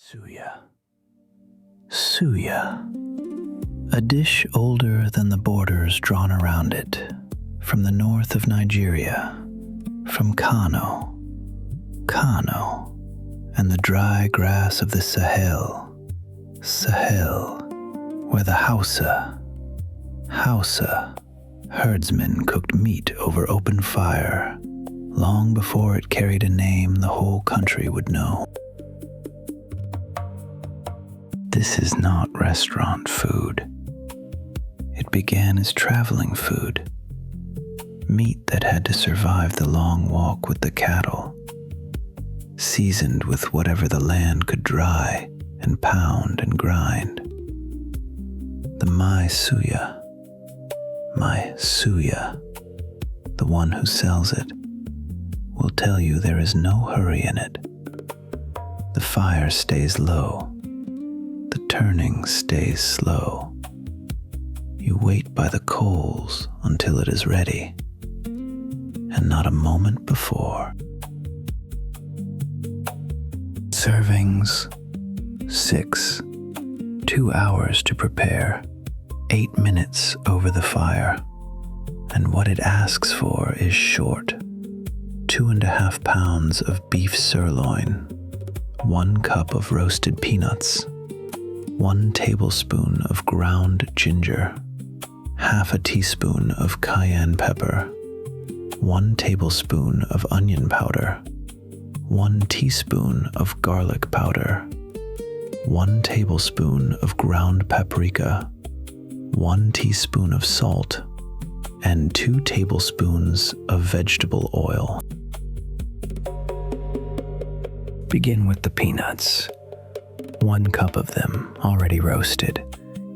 Suya. Suya. A dish older than the borders drawn around it, from the north of Nigeria, from Kano, and the dry grass of the Sahel, where the Hausa herdsmen cooked meat over open fire, long before it carried a name the whole country would know. This is not restaurant food. It began as traveling food, meat that had to survive the long walk with the cattle, seasoned with whatever the land could dry and pound and grind. The my Suya, the one who sells it, will tell you there is no hurry in it. The fire stays low. The turning stays slow. You wait by the coals until it is ready, and not a moment before. Servings, 6. 2 hours to prepare, 8 minutes over the fire, and what it asks for is short. 2.5 pounds of beef sirloin, 1 cup of roasted peanuts, 1 tablespoon of ground ginger, half a teaspoon of cayenne pepper, 1 tablespoon of onion powder, 1 teaspoon of garlic powder, 1 tablespoon of ground paprika, 1 teaspoon of salt, and 2 tablespoons of vegetable oil. Begin with the peanuts. 1 cup of them, already roasted,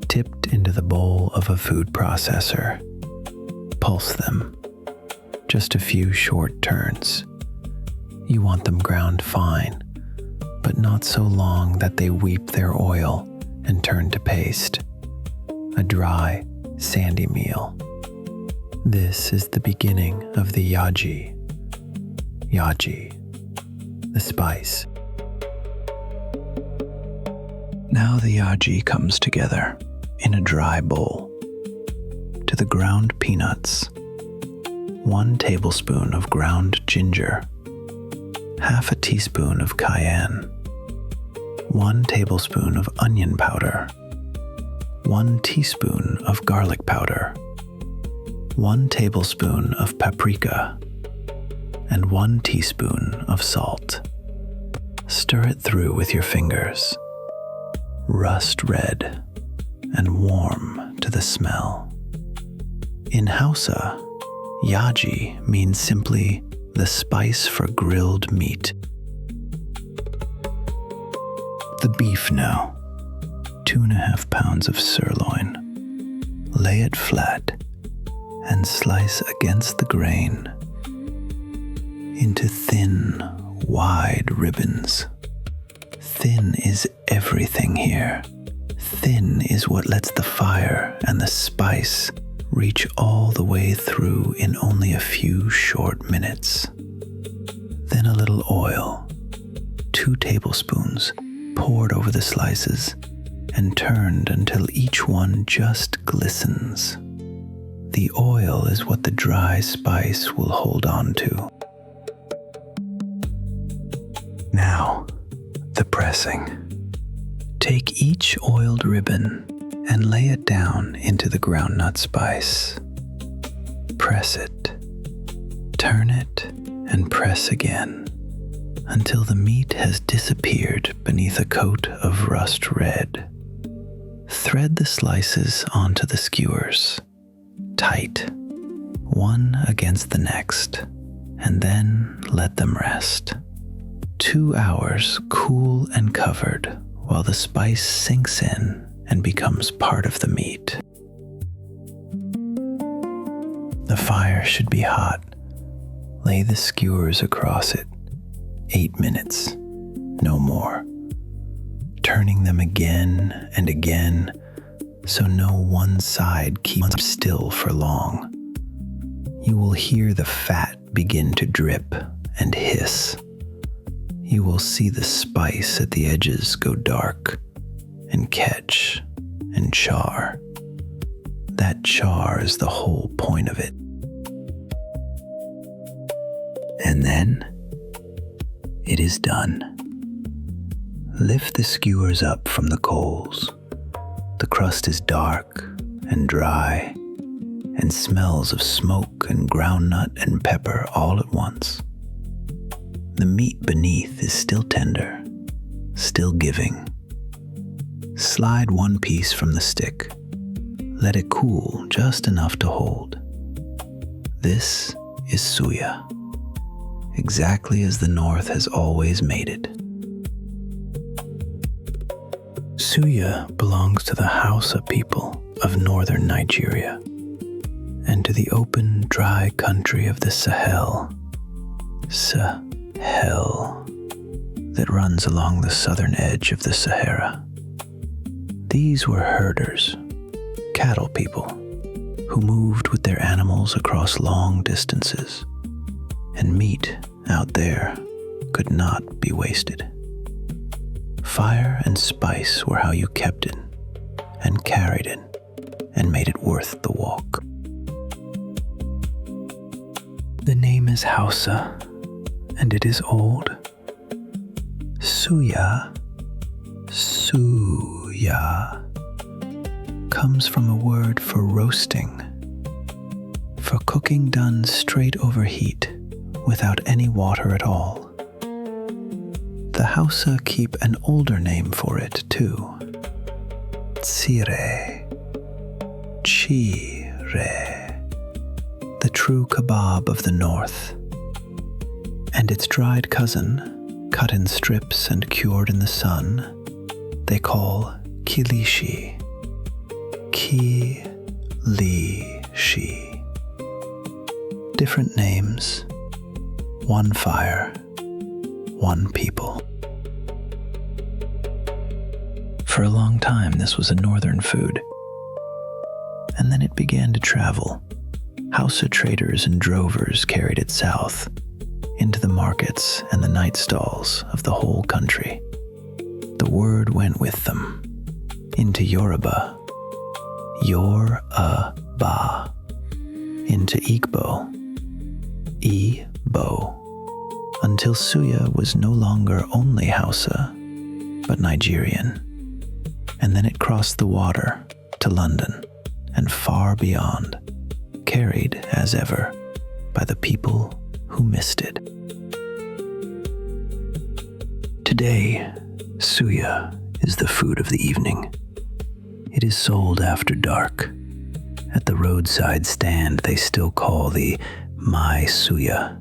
tipped into the bowl of a food processor. Pulse them. Just a few short turns. You want them ground fine, but not so long that they weep their oil and turn to paste. A dry, sandy meal. This is the beginning of the yaji. Yaji, the spice. Now the yaji comes together in a dry bowl. To the ground peanuts, 1 tablespoon of ground ginger, half a teaspoon of cayenne, 1 tablespoon of onion powder, 1 teaspoon of garlic powder, 1 tablespoon of paprika, and 1 teaspoon of salt. Stir it through with your fingers. Rust red and warm to the smell. In Hausa, yaji means simply the spice for grilled meat. The beef now. 2.5 pounds of sirloin. Lay it flat and slice against the grain into thin, wide ribbons. Thin is everything here. Thin is what lets the fire and the spice reach all the way through in only a few short minutes. Then a little oil, 2 tablespoons, poured over the slices and turned until each one just glistens. The oil is what the dry spice will hold on to. Now, the pressing. Take each oiled ribbon and lay it down into the groundnut spice. Press it, turn it, and press again until the meat has disappeared beneath a coat of rust red. Thread the slices onto the skewers, tight, one against the next, and then let them rest. 2 hours cool and covered while the spice sinks in and becomes part of the meat. The fire should be hot. Lay the skewers across it. 8 minutes, no more. Turning them again and again so no one side keeps still for long. You will hear the fat begin to drip and hiss. you will see the spice at the edges go dark and catch and char. That char is the whole point of it. And then it is done. Lift the skewers up from the coals. The crust is dark and dry and smells of smoke and groundnut and pepper all at once. The meat beneath is still tender, still giving. Slide one piece from the stick. Let it cool just enough to hold. This is suya, exactly as the North has always made it. Suya belongs to the Hausa people of northern Nigeria and to the open, dry country of the Sahel, that runs along the southern edge of the Sahara. These were herders, cattle people, who moved with their animals across long distances, and meat out there could not be wasted. Fire and spice were how you kept it and carried it and made it worth the walk. The name is Hausa, and it is old. Suya, comes from a word for roasting, for cooking done straight over heat without any water at all. The Hausa keep an older name for it too. Chire, the true kebab of the north. And its dried cousin, cut in strips and cured in the sun, they call kilishi. Different names, one fire, one people. For a long time, this was a northern food. And then it began to travel. Hausa traders and drovers carried it south, into the markets and the night stalls of the whole country. The word went with them, into Yoruba, Yor-a-ba, into Igbo, Igbo, until suya was no longer only Hausa, but Nigerian. And then it crossed the water to London and far beyond, carried, as ever, by the people who missed it. Today, suya is the food of the evening. It is sold after dark. At the roadside stand, they still call the my suya,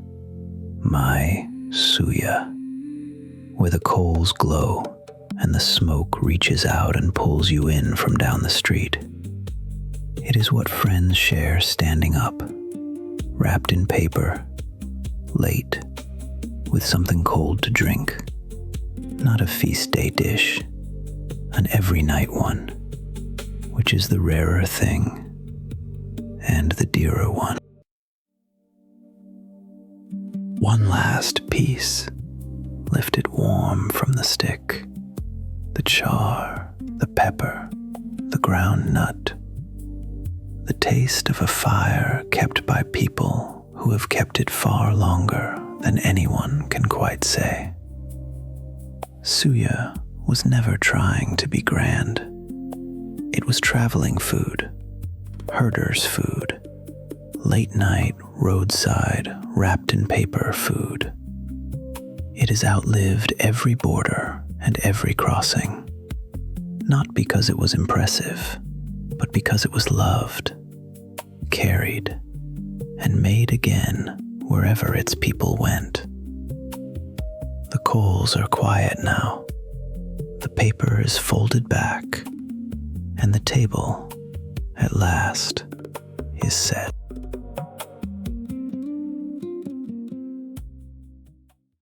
where the coals glow and the smoke reaches out and pulls you in from down the street. It is what friends share standing up, wrapped in paper, late, with something cold to drink. Not a feast day dish, an every night one, which is the rarer thing and the dearer one. One last piece, lifted warm from the stick, the char, the pepper, the ground nut, the taste of a fire kept by people who have kept it far longer than anyone can quite say. Suya was never trying to be grand. It was traveling food, herder's food, late night, roadside, wrapped in paper food. It has outlived every border and every crossing, not because it was impressive, but because it was loved, carried, and made again wherever its people went. The coals are quiet now. The paper is folded back, and the table, at last, is set.